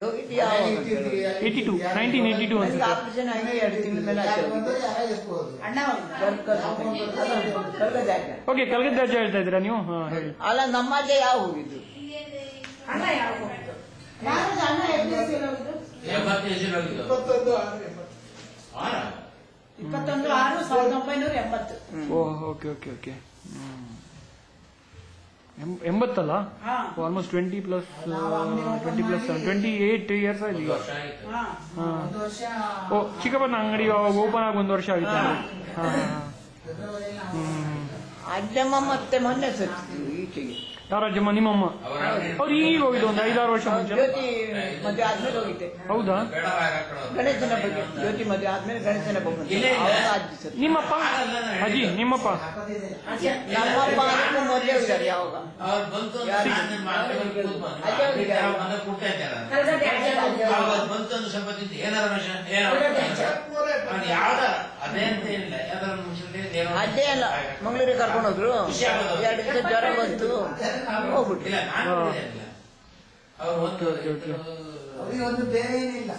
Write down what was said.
82 1982 ಅನ್ಸುತ್ತೆ. ಆಪರೇಷನ್ ಆಗಿ 2 ತಿಂಗಳ ಮೇಲೆ ಓಕೆ, ಕಲ್ಗದ್ದ ಅಜ್ಜ ಹೇಳ್ತಾ ಇದ್ದೀರಾ ನೀವು? ಹೇಳಿ. ಅಲ್ಲ, ನಮ್ಮ ಅಜ್ಜ ಯಾವ ಹೋಗಿದ್ದು? ಅಣ್ಣ ಯಾವ ಹೋಗಿದ್ದು? ಅಣ್ಣ 21/6/1980. ಓಹ್, ಓಕೆ ಓಕೆ ಓಕೆ. 80 ಅಲ್ಲ? ಆಲ್ಮೋಸ್ಟ್ 28 ಇಯರ್ಸ್ ಆಯ್ತು ಈಗ. ಓ, ಚಿಕ್ಕಪ್ಪನ ಅಂಗಡಿ ಓಪನ್ ಆಗಿ 1 ವರ್ಷ ಆಗಿತ್ತು. ಅಜ್ಜಮ್ಮ ಮತ್ತೆ ಮೊನ್ನೆ ಸತ್ತಿದ್ರು ಈಚೆಗೆ. ಯಾರಜ್ಜಮ್ಮ? ನಿಮ್ಮಮ್ಮ? ಅವ್ರು ಈಗ ಹೋಗಿದ್ದು ಒಂದು 5-6 ವರ್ಷ ಮುಂಚೆ. ಜ್ಯೋತಿ ಮದುವೆ ಆದ್ಮೇಲೆ ಹೋಗಿದ್ದೆ. ಹೌದಾ? ಗಣೇಶನ ಬಗ್ಗೆ. ಜ್ಯೋತಿ ಮದುವೆ ಆದ್ಮೇಲೆ ಗಣೇಶನ ಬಗ್ಗೆ ಅವಾಗ ಅಜ್ಜಿ ಸತ್ತು. ನಿಮ್ಮಪ್ಪ? ಅಜ್ಜಿ ನಿಮ್ಮಪ್ಪ? ನಮ್ಮಪ್ಪ ಅದಕ್ಕೂ ಮೊದಲೇ ಹೋಗಿದ್ದಾರೆ. ಯಾವಾಗ ಅಜ್ಜೆ ಅಲ್ಲ, ಮಂಗಳೂರಿಗೆ ಕರ್ಕೊಂಡು ಹೋದ್ರು. 2 ದಿವಸ ಜ್ವರ ಬಂತು, ಹೋಗ್ಬಿಟ್ಟು. ಅವ್ರಿಗೆ ಒಂದು ಬೇರೆ ಏನಿಲ್ಲ.